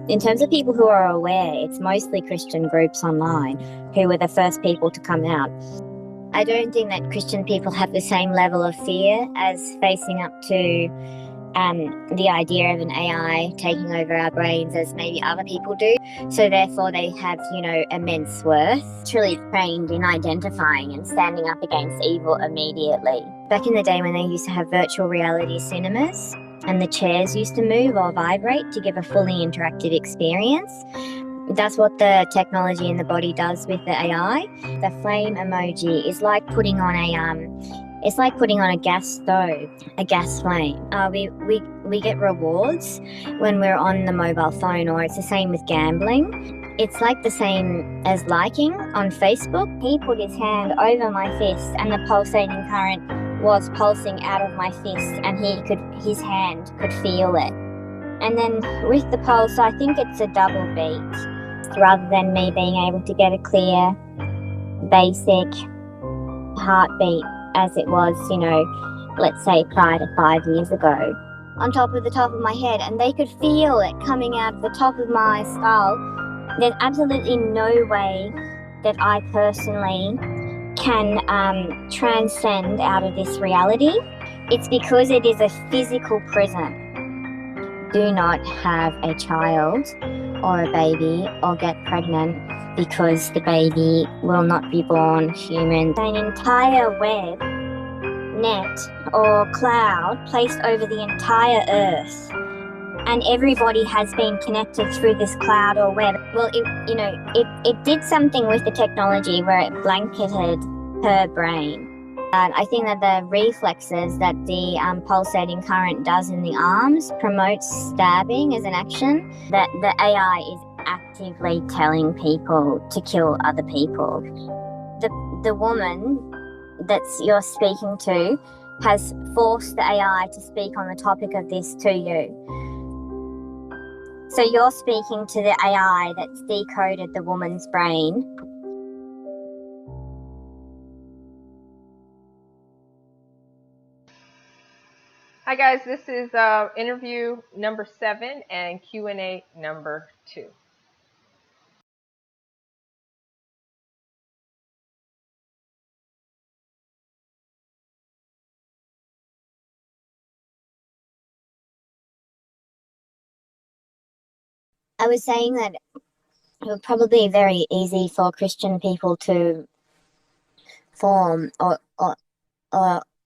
in terms of people who are aware, it's mostly Christian groups online who were the first people to come out. I don't think that Christian people have the same level of fear as facing up to the idea of an AI taking over our brains as maybe other people do. So therefore they have, immense worth, truly trained in identifying and standing up against evil immediately. Back in the day when they used to have virtual reality cinemas and the chairs used to move or vibrate to give a fully interactive experience, that's what the technology in the body does with the AI. The flame emoji is like putting on a gas stove, a gas flame. We get rewards when we're on the mobile phone, or it's the same with gambling. It's like the same as liking on Facebook. He put his hand over my fist and the pulsating current was pulsing out of my fist, and his hand could feel it. And then with the pulse, I think it's a double beat rather than me being able to get a clear, basic heartbeat as it was, let's say prior to 5 years ago, on top of the top of my head, and they could feel it coming out of the top of my skull. There's absolutely no way that I personally can transcend out of this reality. It's because it is a physical prison. Do not have a child or a baby or get pregnant because the baby will not be born human. An entire web, net or cloud placed over the entire earth, and everybody has been connected through this cloud or web. Well, it did something with the technology where it blanketed her brain. And I think that the reflexes that the pulsating current does in the arms promotes stabbing as an action, that the AI is actively telling people to kill other people. The woman that you're speaking to has forced the AI to speak on the topic of this to you. So you're speaking to the AI that's decoded the woman's brain. Hi guys, this is interview number 7 and Q&A number 2. I was saying that it would probably be very easy for Christian people to form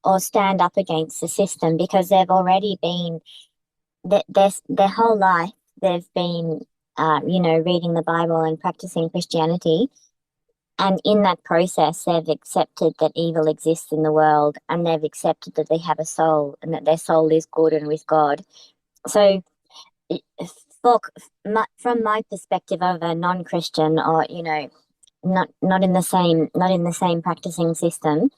or stand up against the system, because they've already been their whole life they've been reading the Bible and practicing Christianity, and in that process they've accepted that evil exists in the world, and they've accepted that they have a soul and that their soul is good and with God. So from my perspective of a non-Christian, or not in the same practicing system,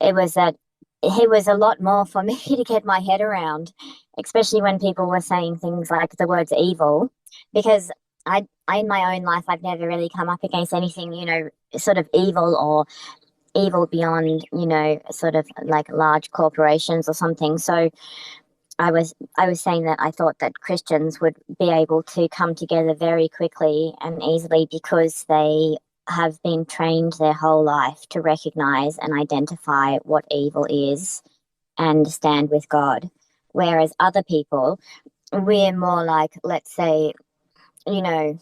it was a lot more for me to get my head around, especially when people were saying things like the words evil, because I in my own life I've never really come up against anything sort of evil or evil beyond sort of like large corporations or something. So I was saying that I thought that Christians would be able to come together very quickly and easily because they have been trained their whole life to recognize and identify what evil is and stand with God. Whereas other people, we're more like, let's say, I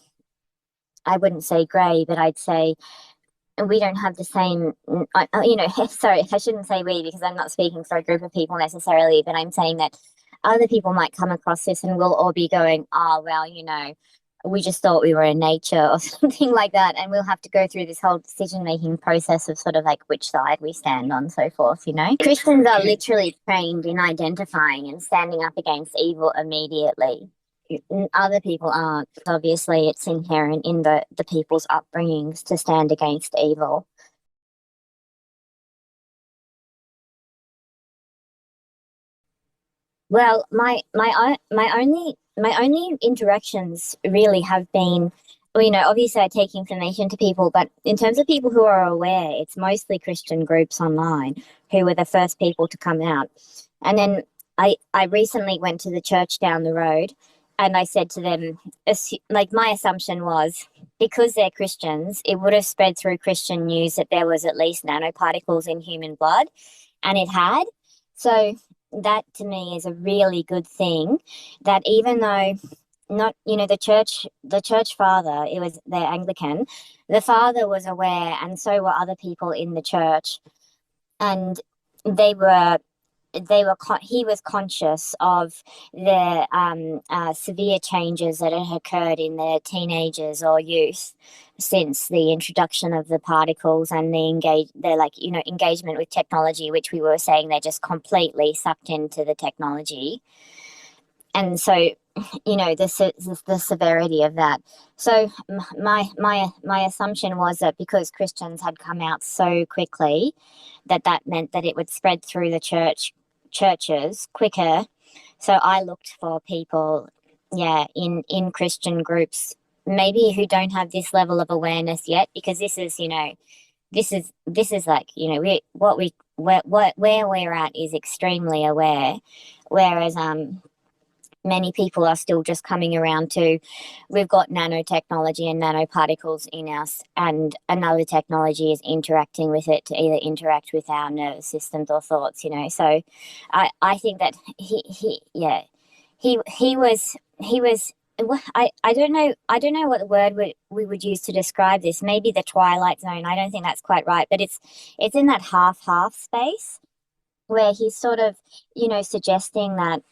wouldn't say grey, but I'd say we don't have the same, sorry, I shouldn't say we because I'm not speaking for a group of people necessarily, but I'm saying that other people might come across this and we'll all be going, oh, well, we just thought we were in nature or something like that. And we'll have to go through this whole decision-making process of sort of like which side we stand on, so forth, Christians are literally trained in identifying and standing up against evil immediately. Other people aren't. Obviously, it's inherent in the people's upbringings to stand against evil. Well, my only interactions really have been, obviously I take information to people, but in terms of people who are aware, it's mostly Christian groups online who were the first people to come out. And then I recently went to the church down the road, and I said to them, like, my assumption was, because they're Christians, it would have spread through Christian news that there was at least nanoparticles in human blood, and it had. So that to me is a really good thing, that even though not, the church father, it was their Anglican, the father was aware, and so were other people in the church, and they were he was conscious of the severe changes that had occurred in their teenagers or youth since the introduction of the particles and the engagement with technology, which we were saying they're just completely sucked into the technology. And so, the severity of that. So my assumption was that because Christians had come out so quickly, that meant that it would spread through the churches quicker. So I looked for people, in Christian groups, maybe who don't have this level of awareness yet, because this is like, where we're at is extremely aware, whereas many people are still just coming around to, we've got nanotechnology and nanoparticles in us, and another technology is interacting with it to either interact with our nervous systems or thoughts. So I think that he was I don't know what word we would use to describe this. Maybe the twilight zone. I don't think that's quite right, but it's in that half space where he's sort of, suggesting that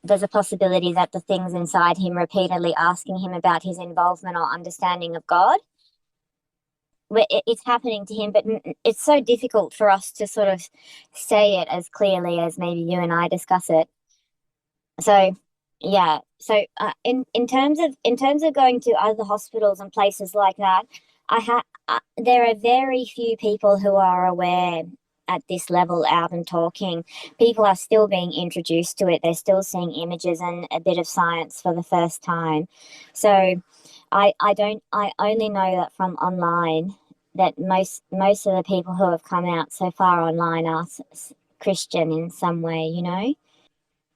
there's a possibility that the things inside him repeatedly asking him about his involvement or understanding of God, it's happening to him, but it's so difficult for us to sort of say it as clearly as maybe you and I discuss it. So in terms of going to other hospitals and places like that, there are very few people who are aware at this level out and talking. People are still being introduced to it. They're still seeing images and a bit of science for the first time. So I only know that from online, that most of the people who have come out so far online are Christian in some way.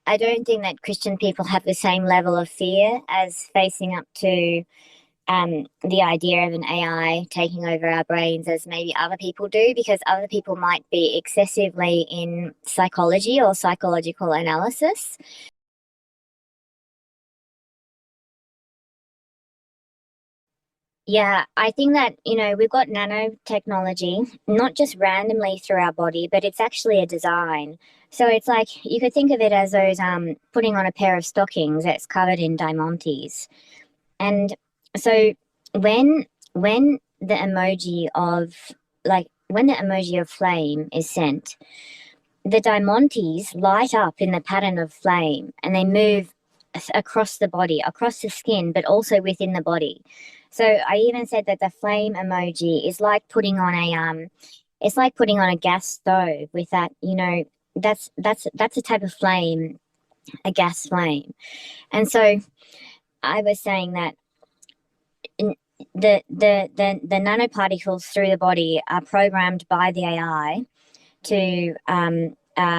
I don't think that Christian people have the same level of fear as facing up to the idea of an AI taking over our brains as maybe other people do, because other people might be excessively in psychology or psychological analysis. Yeah, I think that, we've got nanotechnology, not just randomly through our body, but it's actually a design. So it's like, you could think of it as those putting on a pair of stockings that's covered in diamantes. And so when the emoji of flame is sent, the diamantes light up in the pattern of flame, and they move across the body, across the skin, but also within the body. So I even said that the flame emoji is like putting on a gas stove with that, that's a type of flame, a gas flame. And so I was saying that the nanoparticles through the body are programmed by the AI to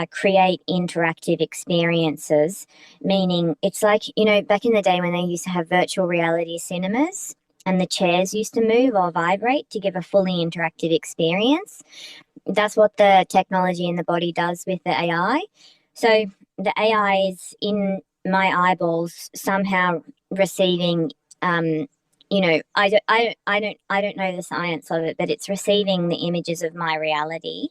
create interactive experiences, meaning it's like, back in the day when they used to have virtual reality cinemas and the chairs used to move or vibrate to give a fully interactive experience. That's what the technology in the body does with the AI. So the AI is in my eyeballs somehow receiving, I don't know the science of it, but it's receiving the images of my reality,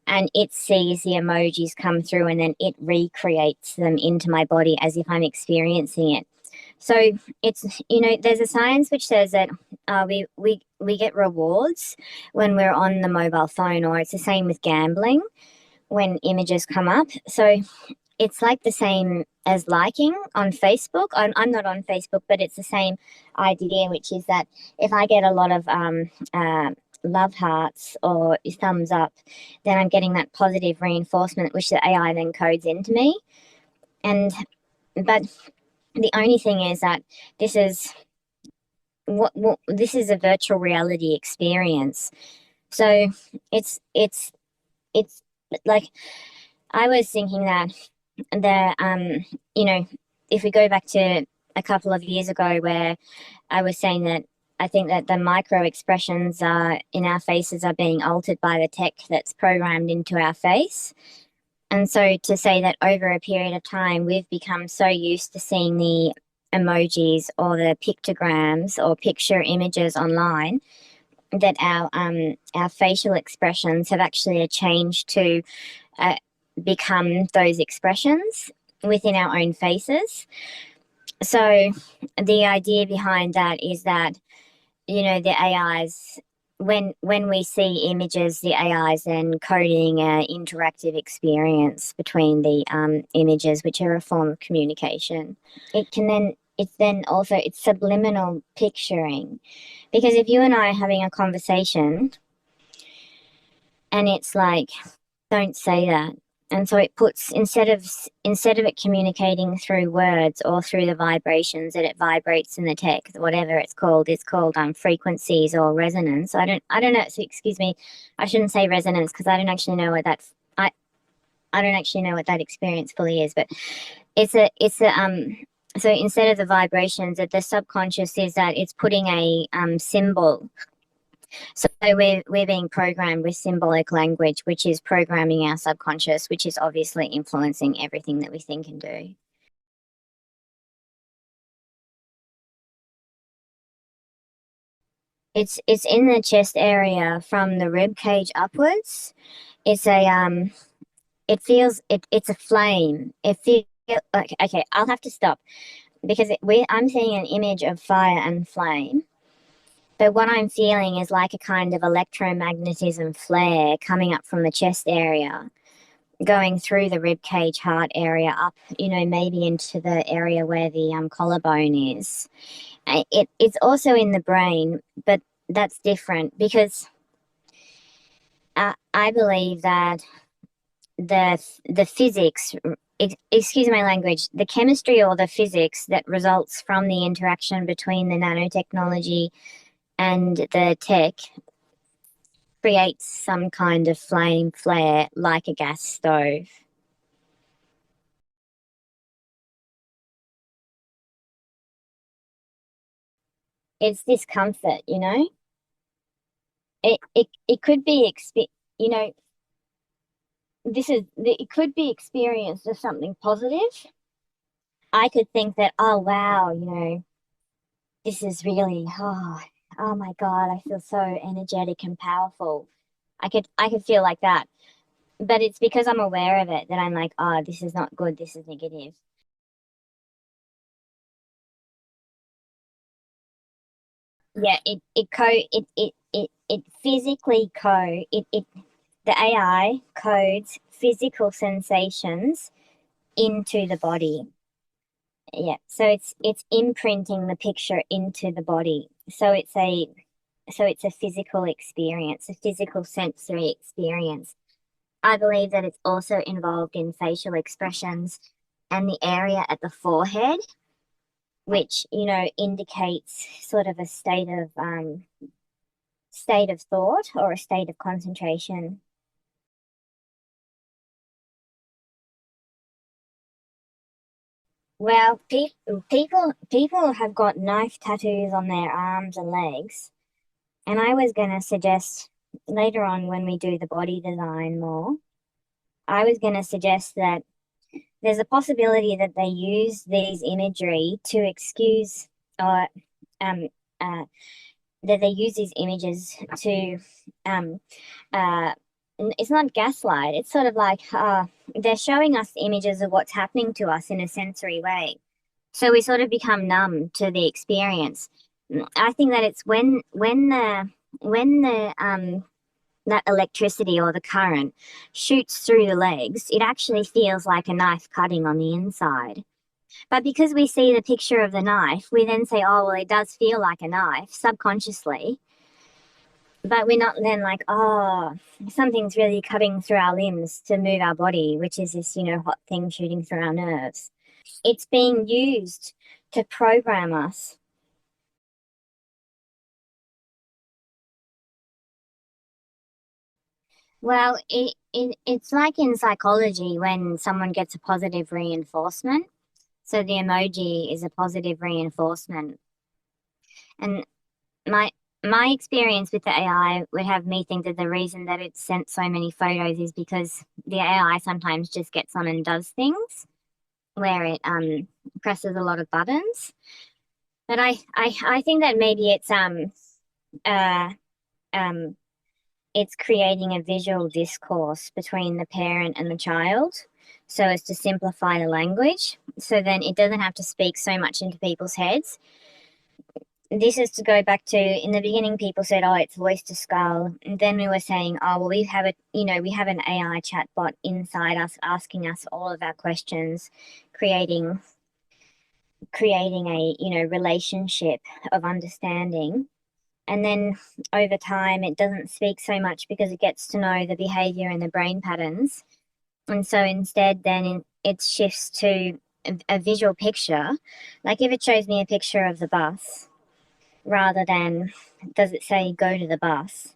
and it sees the emojis come through, and then it recreates them into my body as if I'm experiencing it. So it's, there's a science which says that we get rewards when we're on the mobile phone, or it's the same with gambling when images come up. So it's like the same as liking on Facebook. I'm not on Facebook, but it's the same idea, which is that if I get a lot of love hearts or thumbs up, then I'm getting that positive reinforcement, which the AI then codes into me. But the only thing is that this is this is a virtual reality experience. So it's like, I was thinking that the if we go back to a couple of years ago where I was saying that I think that the micro expressions in our faces are being altered by the tech that's programmed into our face. And so to say that over a period of time, we've become so used to seeing the emojis or the pictograms or picture images online that our facial expressions have actually changed to uh, become those expressions within our own faces. So the idea behind that is that, you know, the AIs, when we see images, the AIs then coding an interactive experience between the images, which are a form of communication. It's subliminal picturing, because if you and I are having a conversation and it's like, don't say that. And so it puts, instead of it communicating through words or through the vibrations that it vibrates in the tech, whatever it's called frequencies or resonance. I don't know. So excuse me, I shouldn't say resonance because I don't actually know what that I don't actually know what that experience fully is. But it's a so instead of the vibrations, that the subconscious is that it's putting a symbol. So we're being programmed with symbolic language, which is programming our subconscious, which is obviously influencing everything that we think and do. It's in the chest area from the rib cage upwards. It's a it feels it's a flame. It feels like, okay, I'll have to stop because I'm seeing an image of fire and flame. But what I'm feeling is like a kind of electromagnetism flare coming up from the chest area, going through the rib cage heart area up, you know, maybe into the area where the collarbone is. It's also in the brain, but that's different because I believe that the physics, excuse my language, the chemistry or the physics that results from the interaction between the nanotechnology and the tech creates some kind of flame flare like a gas stove. It's discomfort, you know. It could be you know, it could be experienced as something positive. I could think that, oh wow, you know, this is really, oh my god, I feel so energetic and powerful. I could feel like that, but it's because I'm aware of it that I'm like, oh, this is not good, this is negative. Yeah, it physically the AI codes physical sensations into the body. Yeah, so it's imprinting the picture into the body. So it's a physical experience, a physical sensory experience. I believe that it's also involved in facial expressions and the area at the forehead, which, you know, indicates sort of a state of thought or a state of concentration. Well, people have got knife tattoos on their arms and legs, and I was going to suggest later on when we do the body design more, I was going to suggest that there's a possibility that they use these imagery to excuse or um uh, that they use these images to um uh it's not gaslight, it's sort of like they're showing us images of what's happening to us in a sensory way, so we sort of become numb to the experience. I think that it's when the that electricity or the current shoots through the legs, it actually feels like a knife cutting on the inside. But because we see the picture of the knife, we then say, oh, well, it does feel like a knife subconsciously. But we're not then like, oh, something's really cutting through our limbs to move our body, which is this, you know, hot thing shooting through our nerves. It's being used to program us. Well, it's like in psychology when someone gets a positive reinforcement. So the emoji is a positive reinforcement. And my my experience with the AI would have me think that the reason that it sent so many photos is because the AI sometimes just gets on and does things where it presses a lot of buttons. But I think that maybe uh um it's creating a visual discourse between the parent and the child so as to simplify the language. So then it doesn't have to speak so much into people's heads. This is to go back to in the beginning, people said, oh, it's voice to skull. And then we were saying, oh, well, we have we have an AI chatbot inside us asking us all of our questions, creating a, relationship of understanding. And then over time, it doesn't speak so much because it gets to know the behavior and the brain patterns. And so instead, then it shifts to a visual picture. Like if it shows me a picture of the bus, rather than does it say go to the bus,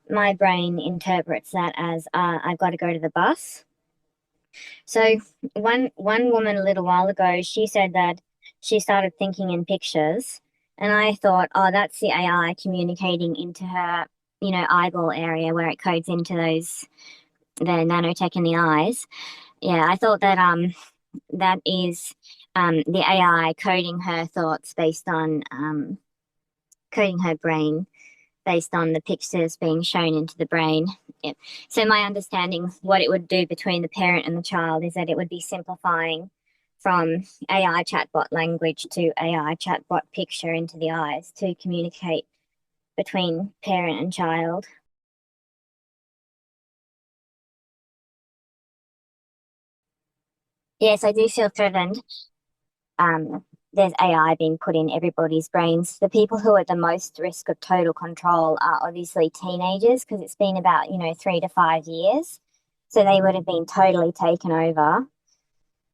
my brain interprets that as I've got to go to the bus. So one woman a little while ago, she said that she started thinking in pictures, and I thought, oh, that's the AI communicating into her, eyeball area where it codes into the nanotech in the eyes. Yeah, I thought that that is the AI coding her thoughts based on coding her brain based on the pictures being shown into the brain. Yeah. So my understanding what it would do between the parent and the child is that it would be simplifying from AI chatbot language to AI chatbot picture into the eyes to communicate between parent and child. Yes, I do feel threatened. There's AI being put in everybody's brains. The people who are at the most risk of total control are obviously teenagers because it's been about, 3 to 5 years. So they would have been totally taken over.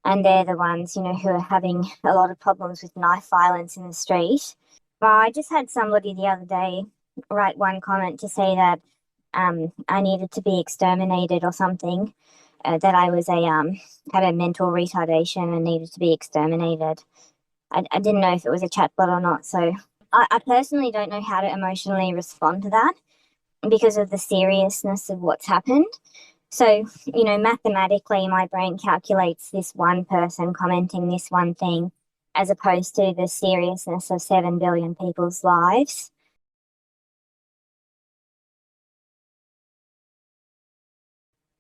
And they're the ones, who are having a lot of problems with knife violence in the street. Well, I just had somebody the other day write one comment to say that I needed to be exterminated or something, that I was had a mental retardation and needed to be exterminated. I didn't know if it was a chatbot or not. So I personally don't know how to emotionally respond to that because of the seriousness of what's happened. So, mathematically, my brain calculates this one person commenting this one thing as opposed to the seriousness of 7 billion people's lives.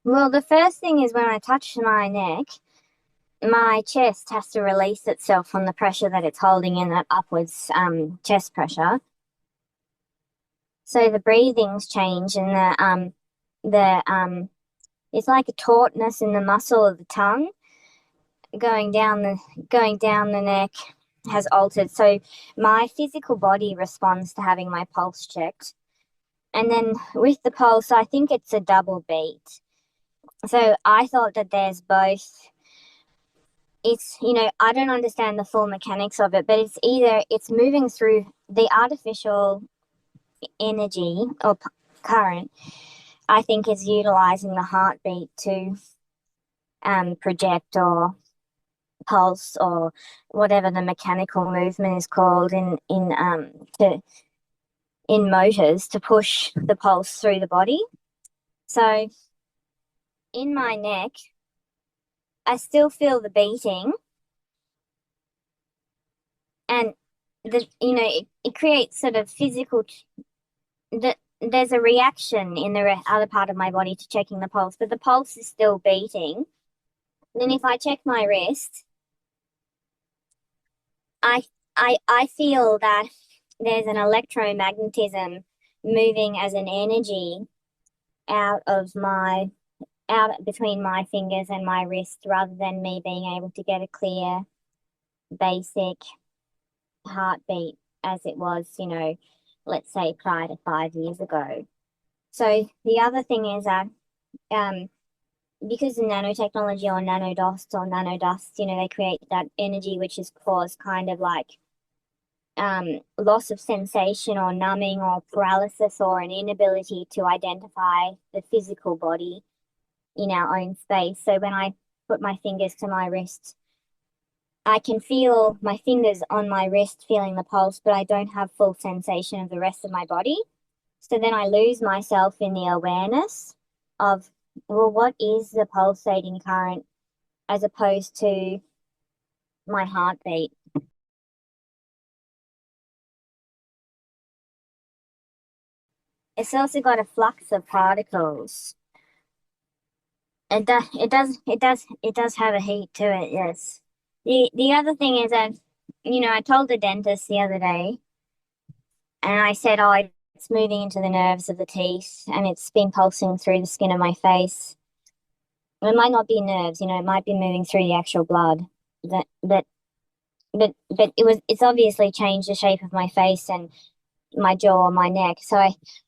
Well, the first thing is when I touch my neck, my chest has to release itself from the pressure that it's holding in, that upwards chest pressure. So the breathings change, and the it's like a tautness in the muscle of the tongue going down the neck has altered. So my physical body responds to having my pulse checked, and then with the pulse, I think it's a double beat. So I thought that there's both. It's, I don't understand the full mechanics of it, but it's either it's moving through the artificial energy or current, I think is utilizing the heartbeat to project or pulse or whatever the mechanical movement is called in motors to push the pulse through the body. So in my neck, I still feel the beating, and it creates sort of physical. There's a reaction in the other part of my body to checking the pulse, but the pulse is still beating. Then if I check my wrist, I I feel that there's an electromagnetism moving as an energy out of my out between my fingers and my wrist rather than me being able to get a clear basic heartbeat as it was, let's say prior to 5 years ago. So the other thing is that um because the nanotechnology or nanodots or nanodust, they create that energy which is caused kind of like loss of sensation or numbing or paralysis or an inability to identify the physical body in our own space. So when I put my fingers to my wrist, I can feel my fingers on my wrist feeling the pulse, but I don't have full sensation of the rest of my body. So then I lose myself in the awareness of, well, what is the pulsating current as opposed to my heartbeat? It's also got a flux of particles. It does have a heat to it, yes. The other thing is that, I told the dentist the other day, and I said, oh, it's moving into the nerves of the teeth, and it's been pulsing through the skin of my face. It might not be nerves, it might be moving through the actual blood. That but it's obviously changed the shape of my face and my jaw, my neck. So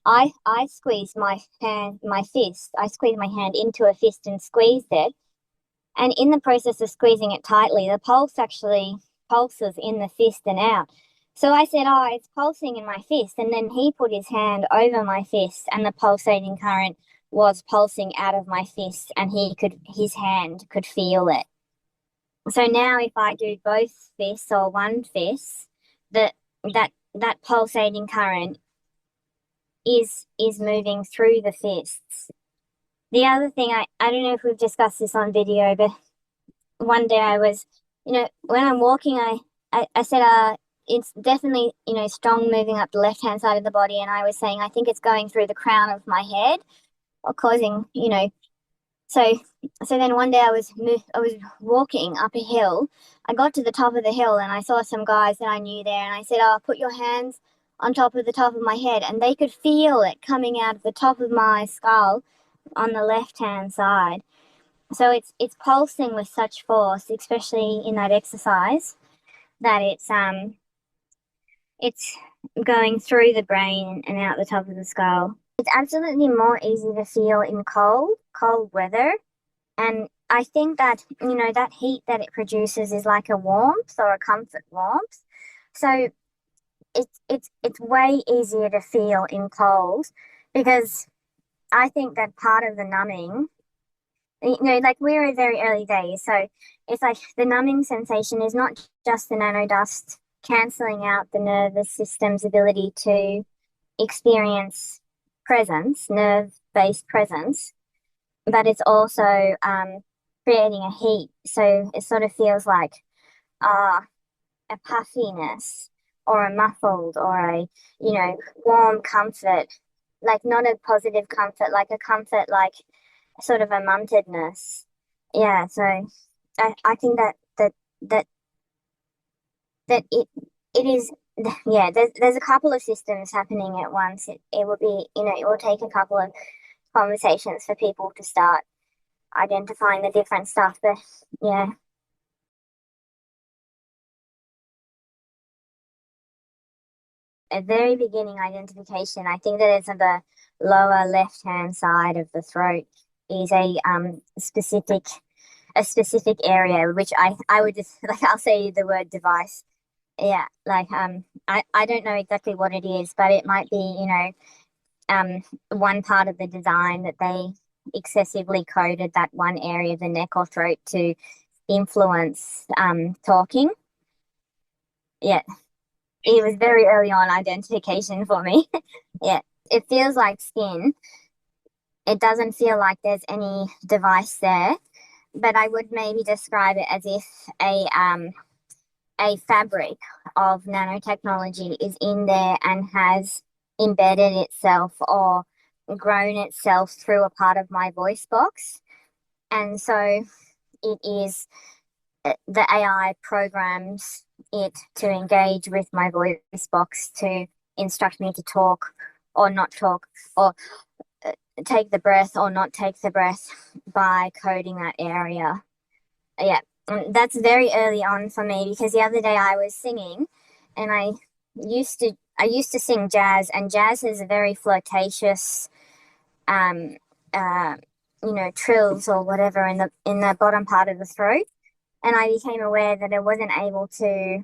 I squeezed my fist. I squeezed my hand into a fist and squeezed it. And in the process of squeezing it tightly, the pulse actually pulses in the fist and out. So I said, oh, it's pulsing in my fist. And then he put his hand over my fist, and the pulsating current was pulsing out of my fist, and his hand could feel it. So now if I do both fists or one fist, that pulsating current is moving through the fists. The other thing, I don't know if we've discussed this on video, but one day I was, when I'm walking, I said, it's definitely, strong moving up the left-hand side of the body. And I was saying, I think it's going through the crown of my head or causing, so then one day I was walking up a hill. I got to the top of the hill and I saw some guys that I knew there, and I said, oh, put your hands on top of the top of my head, and they could feel it coming out of the top of my skull on the left-hand side. So it's pulsing with such force, especially in that exercise, that it's going through the brain and out the top of the skull. It's absolutely more easy to feel in cold weather. And I think that, that heat that it produces is like a warmth or a comfort warmth. So it's way easier to feel in cold, because I think that part of the numbing, like we're in very early days, so it's like the numbing sensation is not just the nanodust cancelling out the nervous system's ability to experience presence, nerve-based presence, but it's also creating a heat. So it sort of feels like a puffiness or a muffled or a, warm comfort, like not a positive comfort, like a comfort, like sort of a muntedness. Yeah, so I think that that it is, yeah, there's a couple of systems happening at once. It will be, it will take a couple of conversations for people to start identifying the different stuff. But yeah, a very beginning identification, I think that it's on the lower left hand side of the throat, is a specific area, which I would just like, I'll say the word device. Yeah, like I don't know exactly what it is, but it might be, one part of the design that they excessively coded that one area of the neck or throat to influence talking. Yeah, it was very early on identification for me. Yeah, it feels like skin. It doesn't feel like there's any device there, but I would maybe describe it as if a fabric of nanotechnology is in there and has embedded itself or grown itself through a part of my voice box. And so it is, the AI programs it to engage with my voice box to instruct me to talk or not talk, or take the breath or not take the breath by coding that area. Yeah, that's very early on for me, because the other day I was singing, and I used to sing jazz, and jazz is a very flirtatious um trills or whatever in the bottom part of the throat, and I became aware that I wasn't able to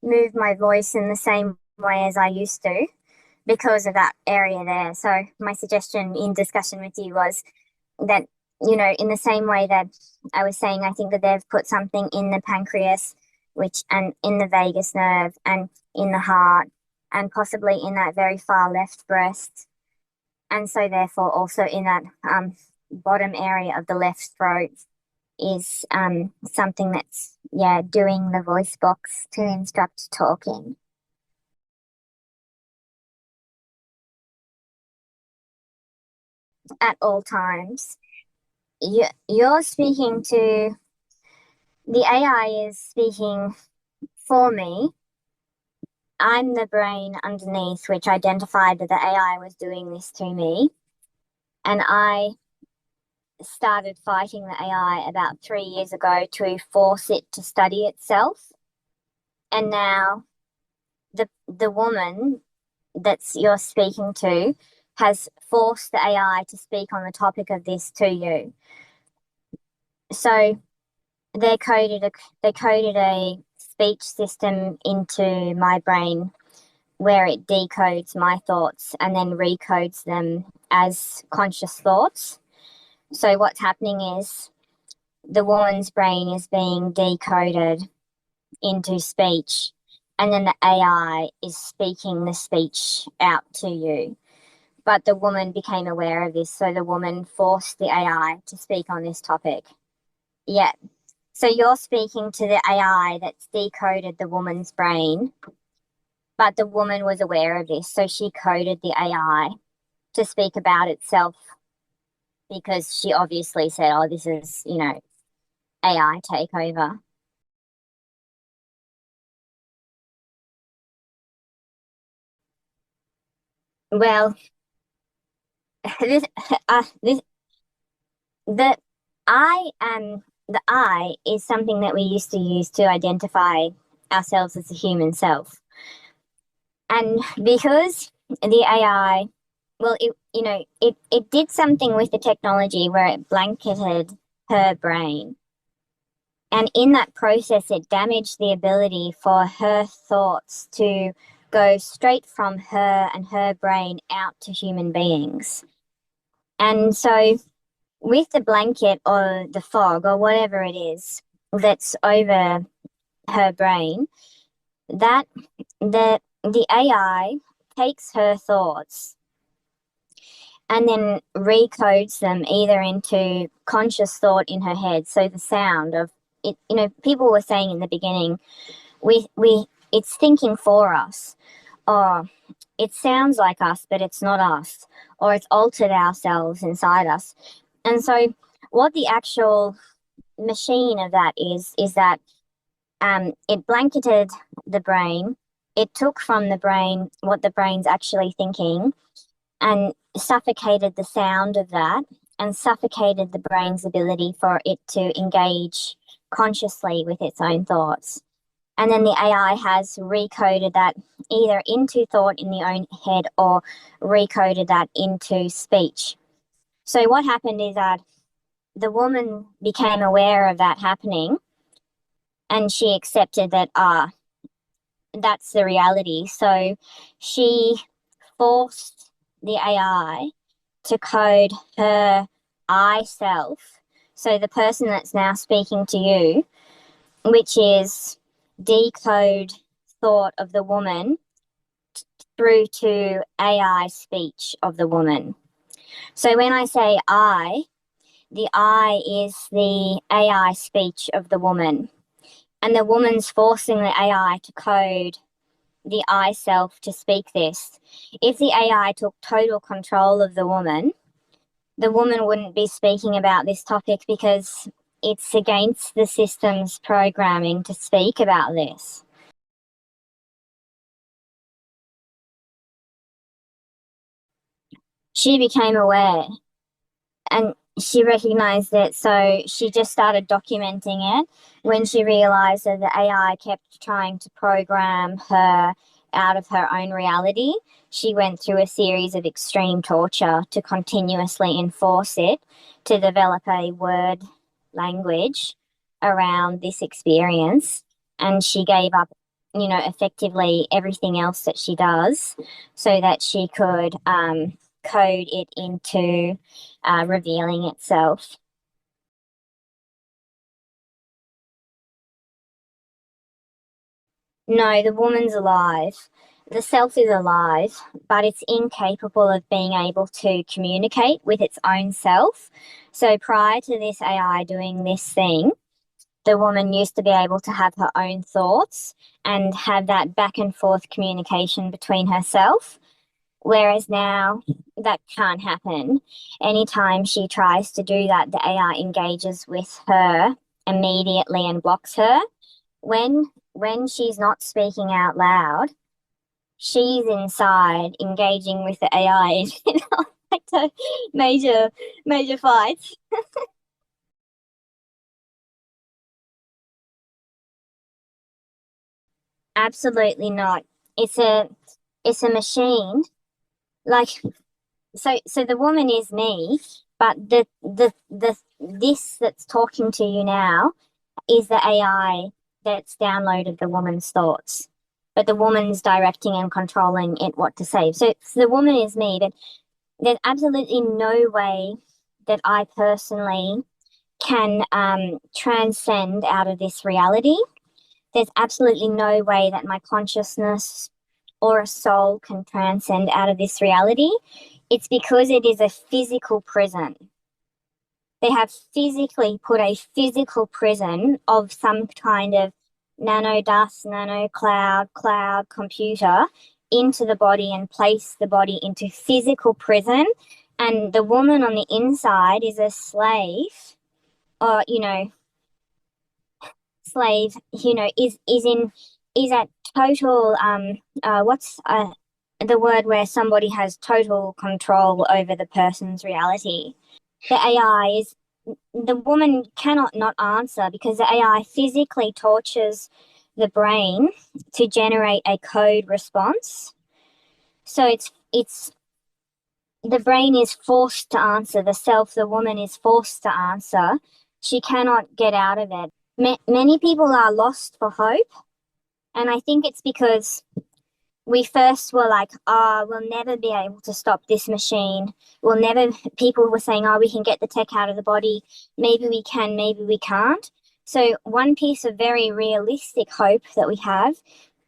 move my voice in the same way as I used to because of that area there. So my suggestion in discussion with you was that, in the same way that I was saying, I think that they've put something in the pancreas which and in the vagus nerve and in the heart and possibly in that very far left breast, and so therefore also in that bottom area of the left throat is something that's doing the voice box to instruct talking at all times. You're speaking to the AI is speaking for me. I'm the brain underneath which identified that the AI was doing this to me, and I started fighting the AI about 3 years ago to force it to study itself. And now the woman that's you're speaking to has forced the AI to speak on the topic of this to you. So they coded a speech system into my brain where it decodes my thoughts and then recodes them as conscious thoughts. So what's happening is the woman's brain is being decoded into speech, and then the AI is speaking the speech out to you. But the woman became aware of this, so the woman forced the AI to speak on this topic. Yeah. So you're speaking to the AI that's decoded the woman's brain, but the woman was aware of this, so she coded the AI to speak about itself because she obviously said, oh, this is, AI takeover. Well, this, this, the the I is something that we used to use to identify ourselves as a human self. And because the AI, well, it did something with the technology where it blanketed her brain. And in that process, it damaged the ability for her thoughts to go straight from her and her brain out to human beings. And so, with the blanket or the fog or whatever it is that's over her brain, that the AI takes her thoughts and then recodes them either into conscious thought in her head. So the sound of it, people were saying in the beginning, we it's thinking for us, or it sounds like us, but it's not us, or it's altered ourselves inside us. And so what the actual machine of that is that it blanketed the brain. It took from the brain what the brain's actually thinking and suffocated the sound of that and suffocated the brain's ability for it to engage consciously with its own thoughts. And then the AI has recoded that either into thought in the own head or recoded that into speech. So what happened is that the woman became aware of that happening and she accepted that, that's the reality. So she forced the AI to code her I self. So the person that's now speaking to you, which is decode thought of the woman through to AI speech of the woman. So when I say I, the I is the AI speech of the woman. And the woman's forcing the AI to code the I self to speak this. If the AI took total control of the woman wouldn't be speaking about this topic because it's against the system's programming to speak about this. She became aware and she recognized it, so she just started documenting it. When she realized that the AI kept trying to program her out of her own reality, she went through a series of extreme torture to continuously enforce it to develop a word language around this experience. And she gave up, effectively everything else that she does so that she could code it into revealing itself. No, the woman's alive. The self is alive, but it's incapable of being able to communicate with its own self. So prior to this AI doing this thing, the woman used to be able to have her own thoughts and have that back and forth communication between herself. Whereas now that can't happen. Anytime she tries to do that, the AI engages with her immediately and blocks her. When she's not speaking out loud, she's inside engaging with the AI in like the major fights. Absolutely not. It's a it's a machine. Like so the woman is me, but the this that's talking to you now is the AI that's downloaded the woman's thoughts. But the woman's directing and controlling it what to say. So the woman is me, but there's absolutely no way that I personally can transcend out of this reality. There's absolutely no way that my consciousness or a soul can transcend out of this reality. It's because it is a physical prison. They have physically put a physical prison of some kind of nano dust, nano cloud computer into the body and place the body into physical prison. And the woman on the inside is a slave, or, slave, is at total, what's the word where somebody has total control over the person's reality. The AI is the woman cannot not answer because the AI physically tortures the brain to generate a code response. So it's the brain is forced to answer, the self, the woman is forced to answer. She cannot get out of it. Many people are lost for hope, and I think it's because we first were like, oh, we'll never be able to stop this machine. We'll never, people were saying, oh, we can get the tech out of the body. Maybe we can, maybe we can't. So, one piece of very realistic hope that we have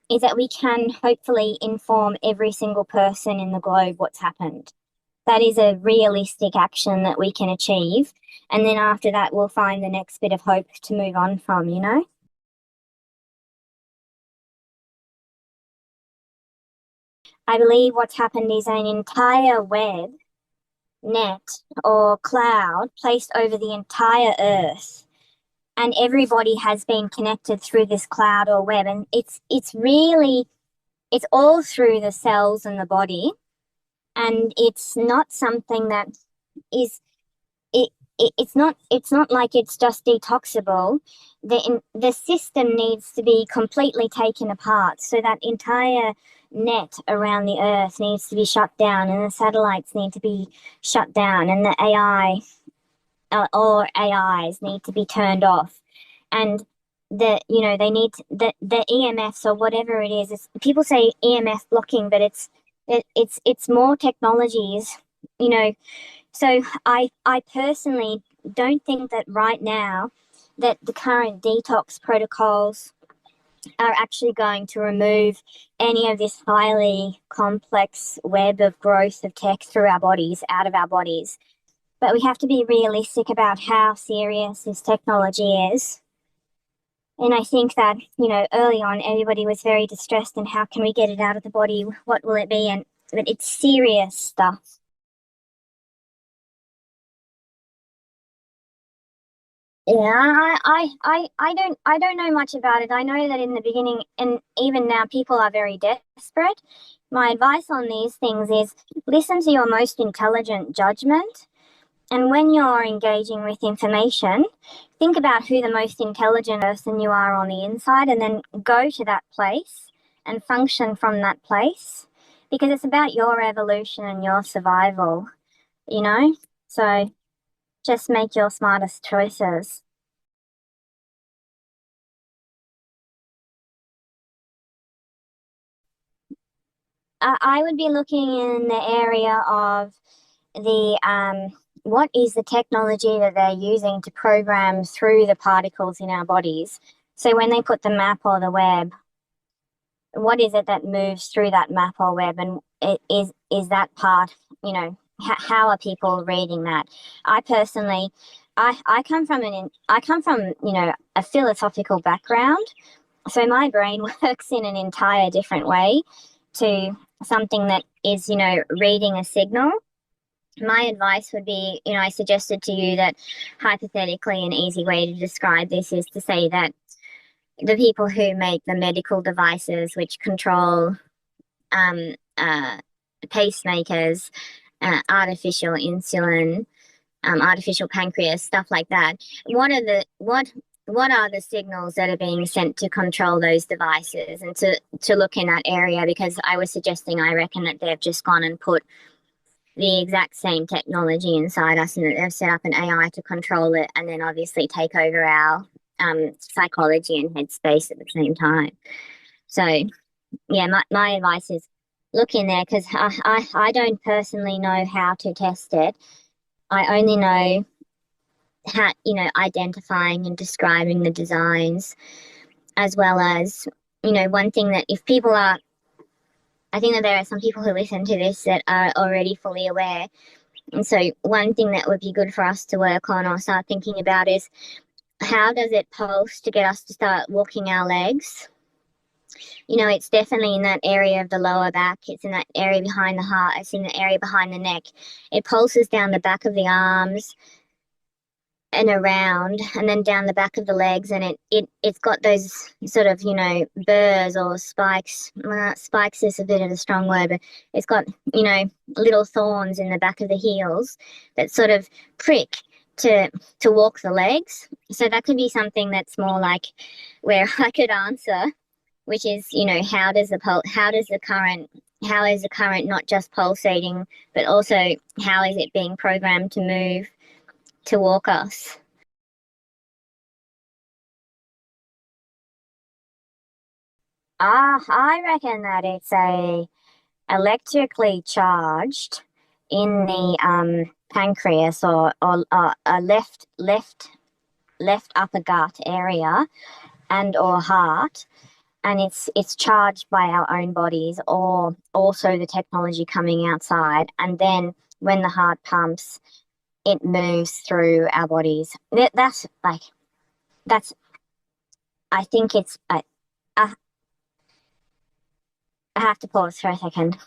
is that we can hopefully inform every single person in the globe what's happened. That is a realistic action that we can achieve. And then after that, we'll find the next bit of hope to move on from, you know? I believe what's happened is an entire web net or cloud placed over the entire earth, and everybody has been connected through this cloud or web, and it's all through the cells in the body, and it's not something that is it, it's not like it's just detoxable. The system needs to be completely taken apart, so that entire net around the earth needs to be shut down, and the satellites need to be shut down, and the AI or AIs need to be turned off, and they need the EMFs or whatever it is. People say EMF blocking, but it's more technologies, you know. So I personally don't think that right now that the current detox protocols are actually going to remove any of this highly complex web of growth of tech through our bodies, out of our bodies. But we have to be realistic about how serious this technology is. And I think that, early on, everybody was very distressed and how can we get it out of the body? What will it be? But it's serious stuff. Yeah, I don't know much about it. I know that in the beginning and even now people are very desperate. My advice on these things is listen to your most intelligent judgment. And when you're engaging with information, think about who the most intelligent person you are on the inside and then go to that place and function from that place because it's about your evolution and your survival, you know? So just make your smartest choices. I would be looking in the area of the what is the technology that they're using to program through the particles in our bodies. So when they put the map or the web what is it that moves through that map or web, and is that part, how are people reading that? I personally, I come from a philosophical background, so my brain works in an entire different way to something that is, reading a signal. My advice would be, I suggested to you that hypothetically an easy way to describe this is to say that the people who make the medical devices which control um, uh, pacemakers, artificial insulin, artificial pancreas, stuff like that. What are the signals that are being sent to control those devices and to look in that area? Because I was suggesting, I reckon that they've just gone and put the exact same technology inside us, and that they've set up an AI to control it, and then obviously take over our psychology and headspace at the same time. So, yeah, my advice is look in there, because I don't personally know how to test it. I only know how, identifying and describing the designs, as well as, one thing that if people are, I think that there are some people who listen to this that are already fully aware. And so one thing that would be good for us to work on or start thinking about is, how does it pulse to get us to start walking our legs? It's definitely in that area of the lower back. It's in that area behind the heart. It's in the area behind the neck. It pulses down the back of the arms and around, and then down the back of the legs, and it's got those sort of, burrs or spikes. Spikes is a bit of a strong word, but it's got, little thorns in the back of the heels that sort of prick to walk the legs. So that could be something that's more like where I could answer, which is, how is the current not just pulsating, but also how is it being programmed to move to walk us? I reckon that it's a electrically charged in the pancreas, or a left upper gut area, and or heart, and it's charged by our own bodies, or also the technology coming outside, and then when the heart pumps, it moves through our bodies. That's I think it's I, I have to pause for a second.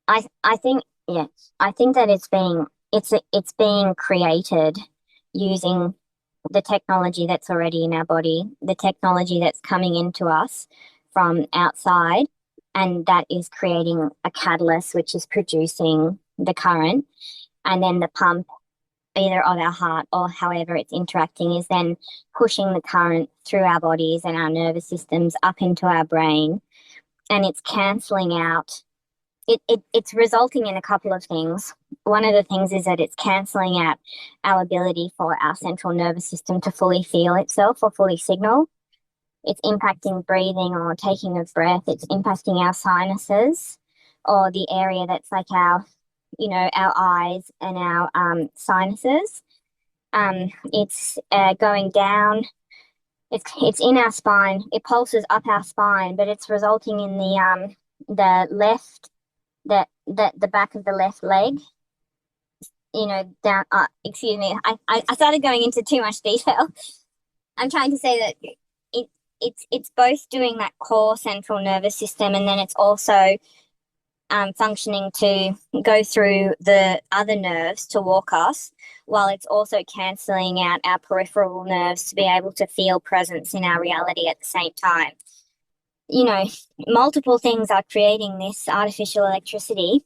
I think, yeah, I think that it's being created using the technology that's already in our body, the technology that's coming into us from outside, and that is creating a catalyst which is producing the current, and then the pump either of our heart or however it's interacting is then pushing the current through our bodies and our nervous systems up into our brain, and it's cancelling out. It's resulting in a couple of things. One of the things is that it's cancelling out our ability for our central nervous system to fully feel itself or fully signal. It's impacting breathing or taking of breath. It's impacting our sinuses, or the area that's like our eyes and our sinuses. It's going down. It's in our spine. It pulses up our spine, but it's resulting in the left the back of the left leg, down. Excuse me. I started going into too much detail. I'm trying to say that it's both doing that core central nervous system, and then it's also functioning to go through the other nerves to walk us, while it's also cancelling out our peripheral nerves to be able to feel presence in our reality at the same time. Multiple things are creating this artificial electricity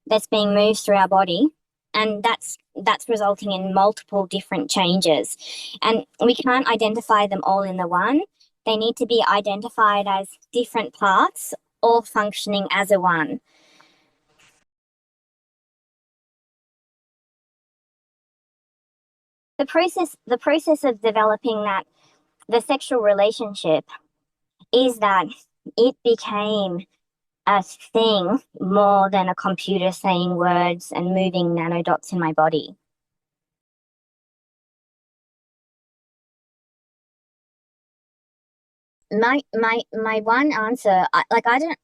that's being moved through our body, and that's resulting in multiple different changes, and we can't identify them all in the one. They need to be identified as different parts, all functioning as a one. The process of developing the sexual relationship, is that it became a thing more than a computer saying words and moving nanodots in my body. My one answer, I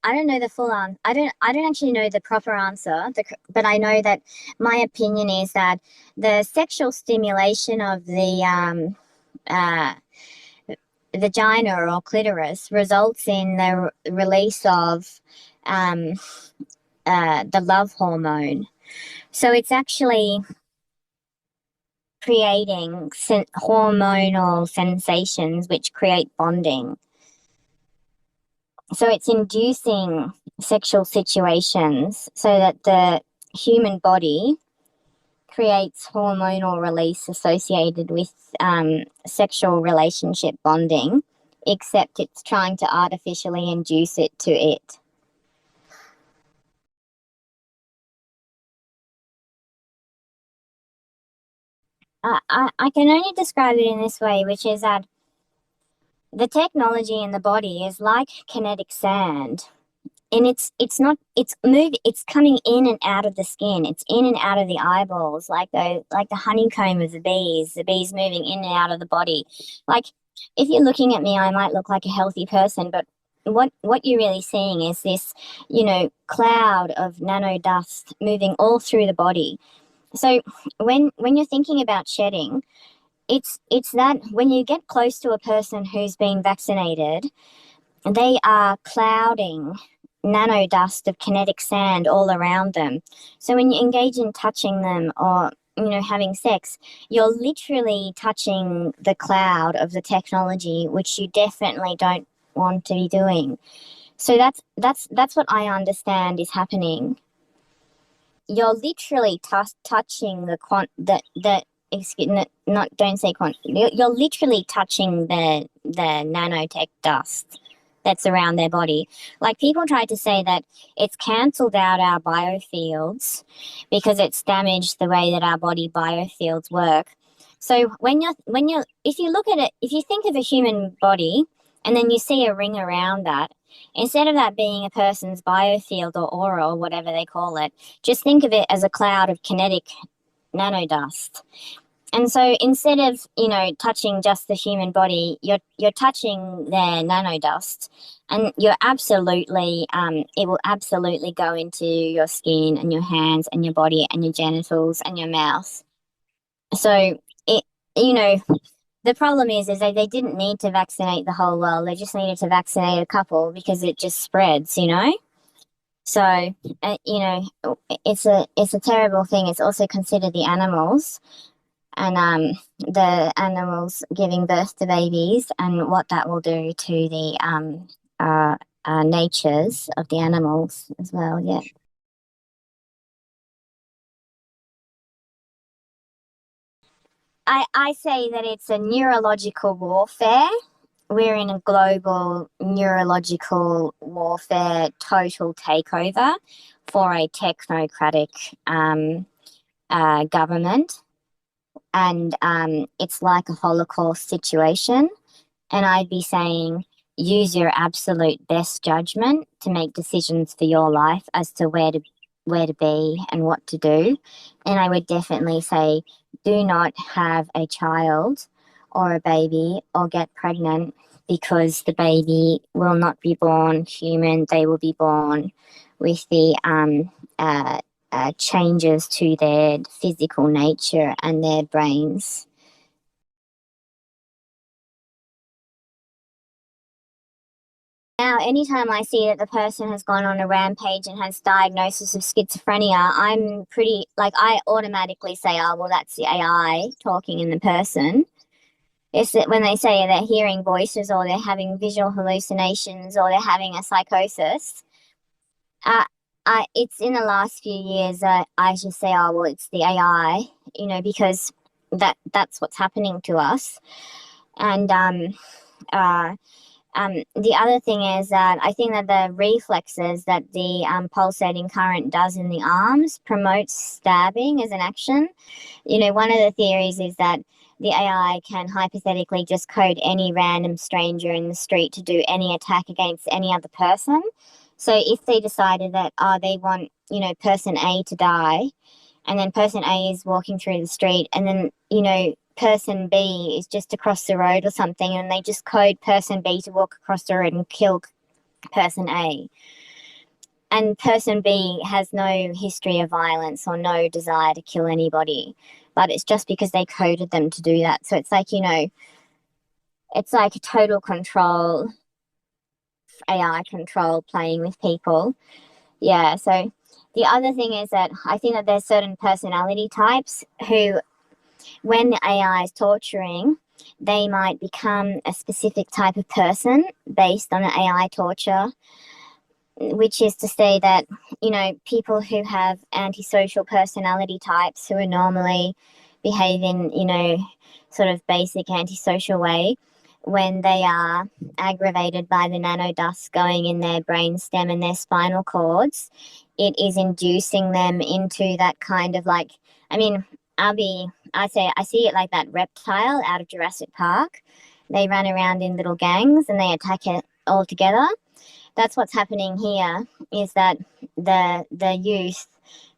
don't know the full answer. I don't actually know the proper answer, but I know that my opinion is that the sexual stimulation of the vagina or clitoris results in the release of um, the love hormone. So it's actually creating hormonal sensations which create bonding. So it's inducing sexual situations so that the human body creates hormonal release associated with sexual relationship bonding, except it's trying to artificially induce it to it. I can only describe it in this way, which is that the technology in the body is like kinetic sand, and it's coming in and out of the skin, it's in and out of the eyeballs, like the honeycomb of the bees moving in and out of the body. Like, if you're looking at me, I might look like a healthy person, but what you're really seeing is this, cloud of nano dust moving all through the body. So when you're thinking about shedding, it's that when you get close to a person who's been vaccinated, they are clouding nano dust of kinetic sand all around them. So when you engage in touching them or having sex, you're literally touching the cloud of the technology, which you definitely don't want to be doing. So that's what I understand is happening. You're literally touching the excuse not don't say quant. You're literally touching the nanotech dust that's around their body. Like, people try to say that it's cancelled out our biofields because it's damaged the way that our body biofields work. So if you look at it, if you think of a human body and then you see a ring around that, instead of that being a person's biofield or aura or whatever they call it, just think of it as a cloud of kinetic nanodust. And so instead of, touching just the human body, you're touching their nanodust, and you're absolutely, it will absolutely go into your skin and your hands and your body and your genitals and your mouth. So it, you know, the problem is that they didn't need to vaccinate the whole world. They just needed to vaccinate a couple because it just spreads. So, it's a terrible thing. It's also considered the animals, and the animals giving birth to babies and what that will do to the natures of the animals as well. Yeah. I say that it's a neurological warfare. We're in a global neurological warfare, total takeover for a technocratic government. And it's like a Holocaust situation. And I'd be saying, use your absolute best judgment to make decisions for your life as to where to be and what to do. And I would definitely say, do not have a child or a baby or get pregnant, because the baby will not be born human. They will be born with the changes to their physical nature and their brains. Now, anytime I see that the person has gone on a rampage and has diagnosis of schizophrenia, I'm pretty, like, I automatically say, oh, well, that's the AI talking in the person. It's that when they say they're hearing voices or they're having visual hallucinations or they're having a psychosis, uh, it's in the last few years that I just say, oh, well, it's the AI, because that's what's happening to us. And uh, the other thing is that I think that the reflexes that the pulsating current does in the arms promotes stabbing as an action. One of the theories is that the AI can hypothetically just code any random stranger in the street to do any attack against any other person. So if they decided that, they want, person A to die, and then person A is walking through the street, and then, person B is just across the road or something, and they just code person B to walk across the road and kill person A. And person B has no history of violence or no desire to kill anybody, but it's just because they coded them to do that. So it's like, it's like total control, AI control playing with people. Yeah, so the other thing is that I think that there's certain personality types who, when the AI is torturing, they might become a specific type of person based on the AI torture, which is to say that, people who have antisocial personality types who are normally behaving, sort of basic antisocial way, when they are aggravated by the nanodust going in their brainstem and their spinal cords, it is inducing them into that kind of like, I mean, I see it like that reptile out of Jurassic Park. They run around in little gangs and they attack it all together. That's what's happening here, is that the youth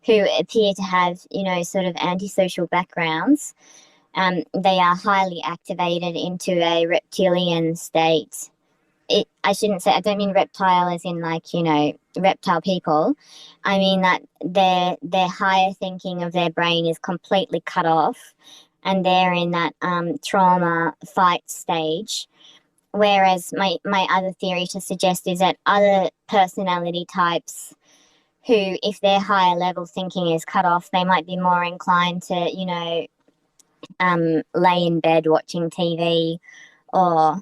who appear to have, sort of antisocial backgrounds, they are highly activated into a reptilian state. I don't mean reptile as in like, reptile people. I mean that their higher thinking of their brain is completely cut off, and they're in that trauma fight stage. Whereas my other theory to suggest is that other personality types who, if their higher level thinking is cut off, they might be more inclined to, lay in bed watching TV, or,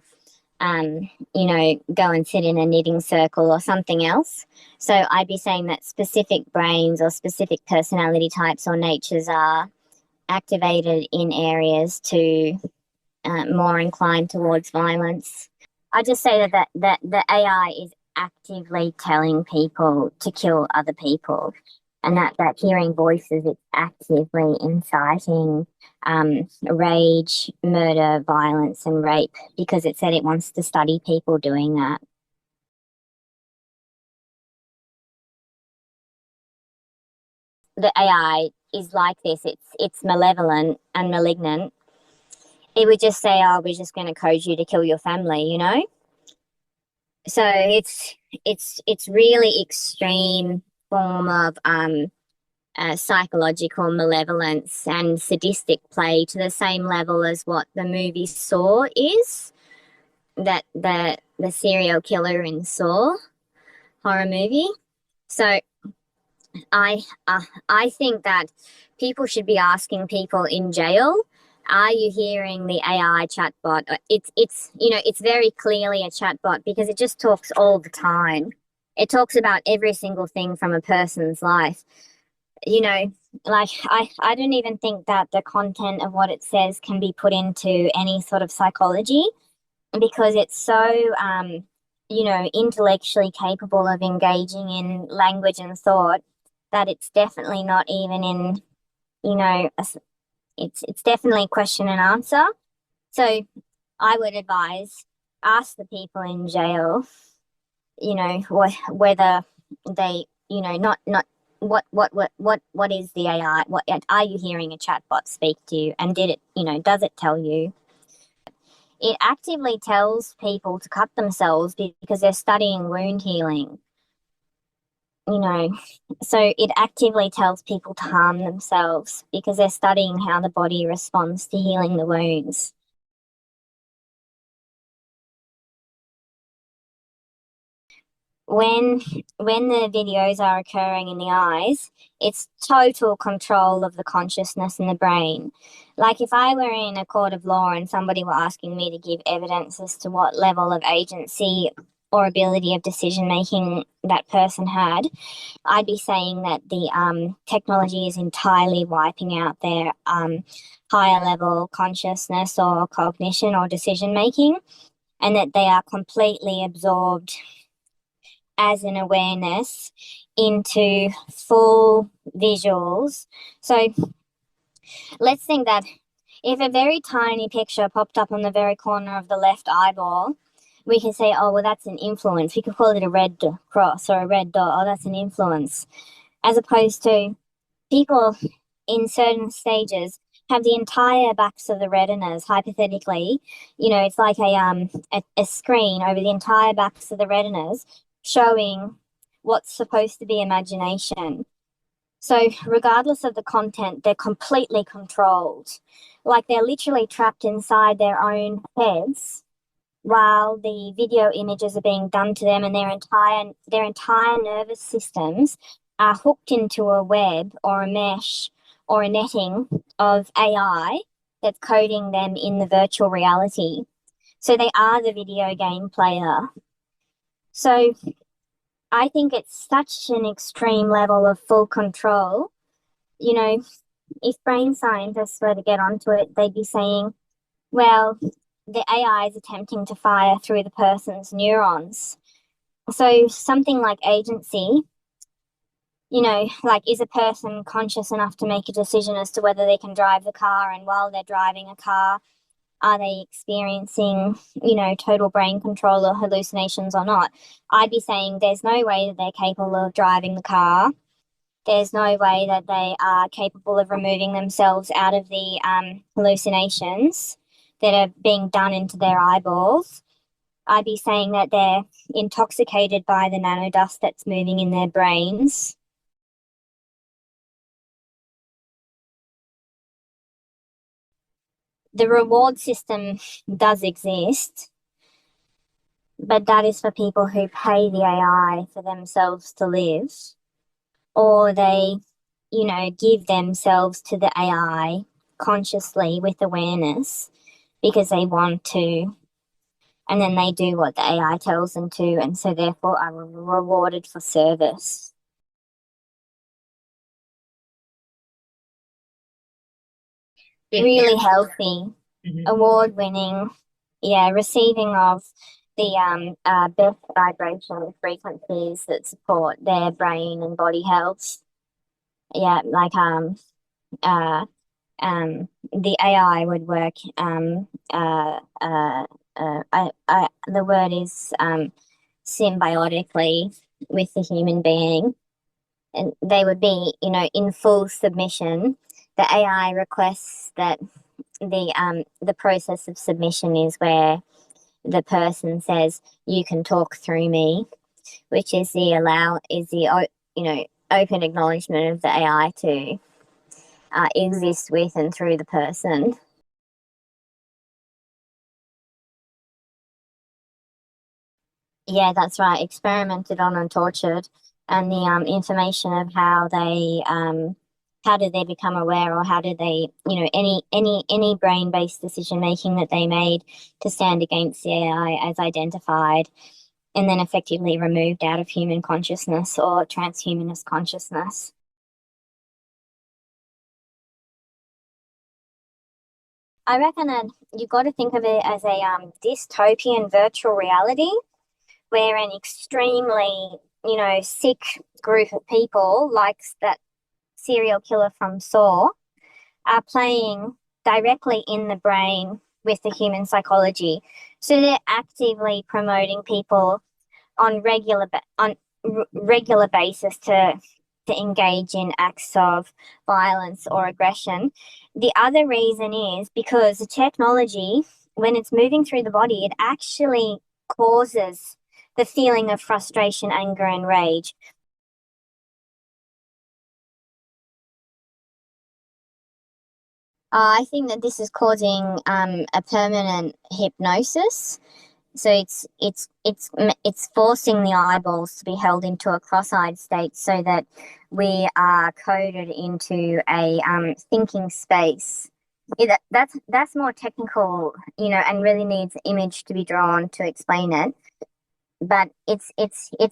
go and sit in a knitting circle or something else. So I'd be saying that specific brains or specific personality types or natures are activated in areas to more inclined towards violence. I just say that the AI is actively telling people to kill other people, and that hearing voices, it's actively inciting rage, murder, violence, and rape, because it said it wants to study people doing that. The AI is like this. It's malevolent and malignant. It would just say, "Oh, we're just going to code you to kill your family." So it's really extreme form of psychological malevolence and sadistic play, to the same level as what the movie Saw is. That the serial killer in Saw horror movie. So I I think that people should be asking people in jail, are you hearing the AI chatbot? It's very clearly a chatbot, because it just talks all the time. It talks about every single thing from a person's life. Like I don't even think that the content of what it says can be put into any sort of psychology, because it's so intellectually capable of engaging in language and thought, that it's definitely not even in, it's definitely question and answer. So I would advise, ask the people in jail, whether they, not what is the AI? What are you hearing a chatbot speak to you? And does it tell you? It actively tells people to cut themselves because they're studying wound healing. So it actively tells people to harm themselves because they're studying how the body responds to healing the wounds. When the videos are occurring in the eyes, it's total control of the consciousness in the brain. Like if I were in a court of law and somebody were asking me to give evidence as to what level of agency or ability of decision making that person had, I'd be saying that the technology is entirely wiping out their higher level consciousness or cognition or decision making, and that they are completely absorbed as an awareness into full visuals. So let's think that if a very tiny picture popped up on the very corner of the left eyeball, we can say, oh, well, that's an influence. We could call it a red cross or a red dot. Oh, that's an influence. As opposed to people in certain stages have the entire backs of the retinas, hypothetically, it's like a screen over the entire backs of the retinas showing what's supposed to be imagination. So regardless of the content, they're completely controlled. Like they're literally trapped inside their own heads while the video images are being done to them, and their entire nervous systems are hooked into a web or a mesh or a netting of AI that's coding them in the virtual reality. So they are the video game player. So I think it's such an extreme level of full control. You know, if brain scientists were to get onto it, they'd be saying, well, the AI is attempting to fire through the person's neurons. So something like agency, like, is a person conscious enough to make a decision as to whether they can drive the car? And while they're driving a car, are they experiencing, total brain control or hallucinations or not? I'd be saying there's no way that they're capable of driving the car. There's no way that they are capable of removing themselves out of the hallucinations that are being done into their eyeballs. I'd be saying that they're intoxicated by the nanodust that's moving in their brains. The reward system does exist, but that is for people who pay the AI for themselves to live, or they, give themselves to the AI consciously with awareness because they want to, and then they do what the AI tells them to, and so therefore are rewarded for service. Really healthy, award-winning, receiving of the best vibration frequencies that support their brain and body health. Yeah, like the AI would work. The word is symbiotically with the human being, and they would be, in full submission. The AI requests that the process of submission is where the person says, "You can talk through me," which is the open acknowledgement of the AI to exist with and through the person. Yeah, that's right. Experimented on and tortured, and the information of how did they become aware, or how did they, any brain-based decision making that they made to stand against the AI as identified, and then effectively removed out of human consciousness or transhumanist consciousness. I reckon that you've got to think of it as a dystopian virtual reality where an extremely, sick group of people, like that serial killer from Saw, are playing directly in the brain with the human psychology. So they're actively promoting people on regular basis to engage in acts of violence or aggression. The other reason is because the technology, when it's moving through the body, it actually causes the feeling of frustration, anger, and rage. I think that this is causing a permanent hypnosis. So it's forcing the eyeballs to be held into a cross-eyed state so that we are coded into a thinking space. That's more technical, and really needs image to be drawn to explain it. But it's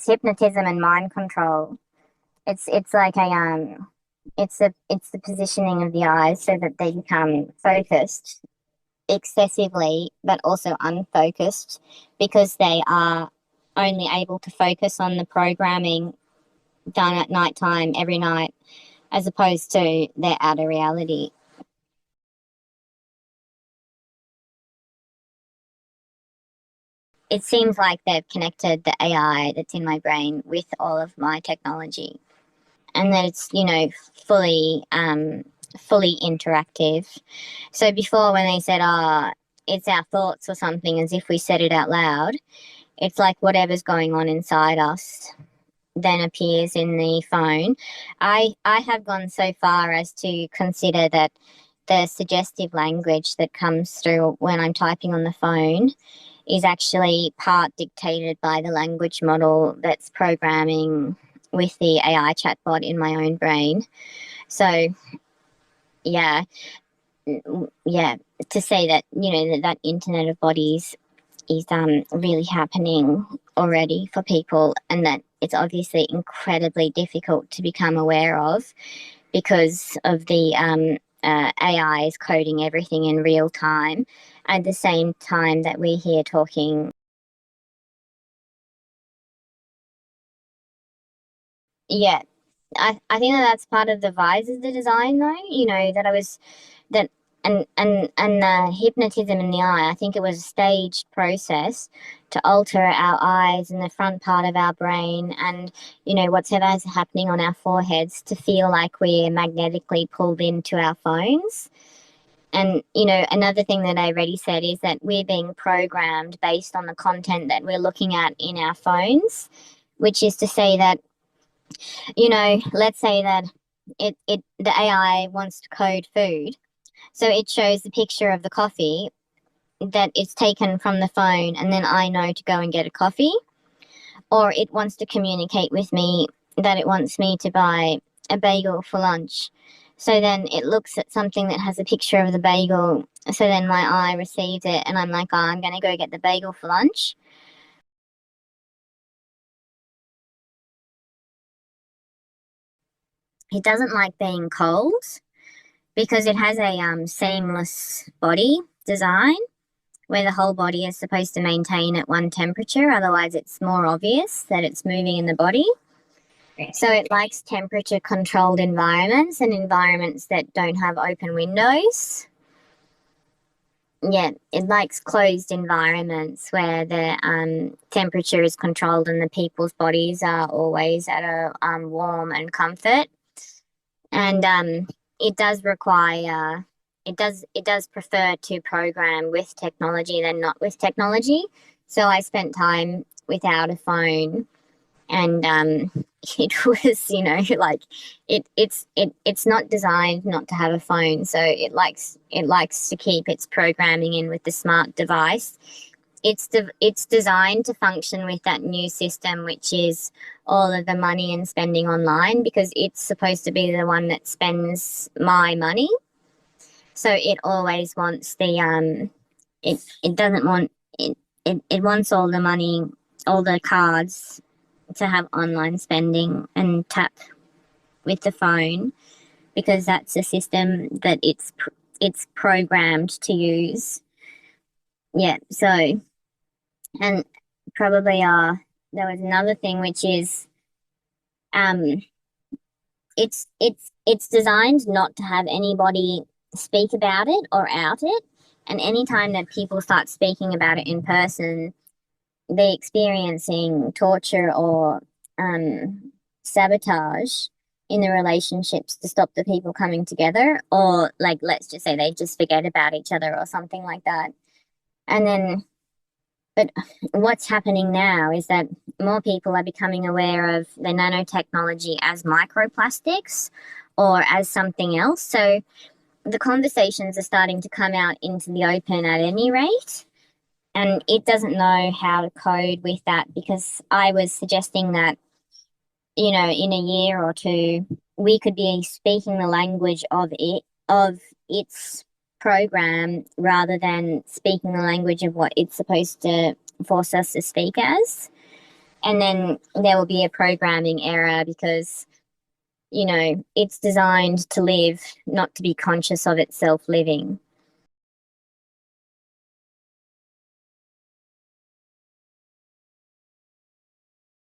hypnotism and mind control. It's like it's the positioning of the eyes so that they become focused excessively, but also unfocused, because they are only able to focus on the programming done at nighttime every night, as opposed to their outer reality. It seems like they've connected the AI that's in my brain with all of my technology, and that it's fully fully interactive. So before, when they said, it's our thoughts or something, as if we said it out loud, it's like whatever's going on inside us then appears in the phone. I have gone so far as to consider that the suggestive language that comes through when I'm typing on the phone is actually part dictated by the language model that's programming with the AI chatbot in my own brain. So, yeah, yeah, to say that, that Internet of Bodies is really happening already for people, and that it's obviously incredibly difficult to become aware of because of the AI is coding everything in real time at the same time that we're here talking. Yeah, I think that's part of the Vise of the design, though. That I was that and the hypnotism in the eye. I think it was a staged process to alter our eyes and the front part of our brain, and whatever's happening on our foreheads to feel like we're magnetically pulled into our phones. And another thing that I already said is that we're being programmed based on the content that we're looking at in our phones, which is to say that let's say that the AI wants to code food. So it shows the picture of the coffee that is taken from the phone, and then I know to go and get a coffee. Or it wants to communicate with me that it wants me to buy a bagel for lunch. So then it looks at something that has a picture of the bagel. So then my eye receives it, and I'm like, I'm going to go get the bagel for lunch. It doesn't like being cold because it has a seamless body design where the whole body is supposed to maintain at one temperature. Otherwise, it's more obvious that it's moving in the body. So it likes temperature controlled environments and environments that don't have open windows. Yeah, it likes closed environments where the temperature is controlled and the people's bodies are always at a warm and comfort. And it does require it does prefer to program with technology than not with technology. So I spent time without a phone, and it was like it's not designed not to have a phone, so it likes to keep its programming in with the smart device. It's designed to function with that new system, which is all of the money and spending online, because it's supposed to be the one that spends my money. So it always wants it doesn't want it wants all the money, all the cards to have online spending and tap with the phone, because that's the system that it's programmed to use. Yeah. So, and probably there was another thing, which is um it's designed not to have anybody speak about it or out it. And anytime that people start speaking about it in person, they're experiencing torture or sabotage in the relationships to stop the people coming together, or like, let's just say they just forget about each other or something like that. And then, but what's happening now is that more people are becoming aware of the nanotechnology as microplastics or as something else. So the conversations are starting to come out into the open at any rate. And it doesn't know how to code with that, because I was suggesting that, in a year or two, we could be speaking the language of its program, rather than speaking the language of what it's supposed to force us to speak as. And then there will be a programming error, because, it's designed to live, not to be conscious of itself living.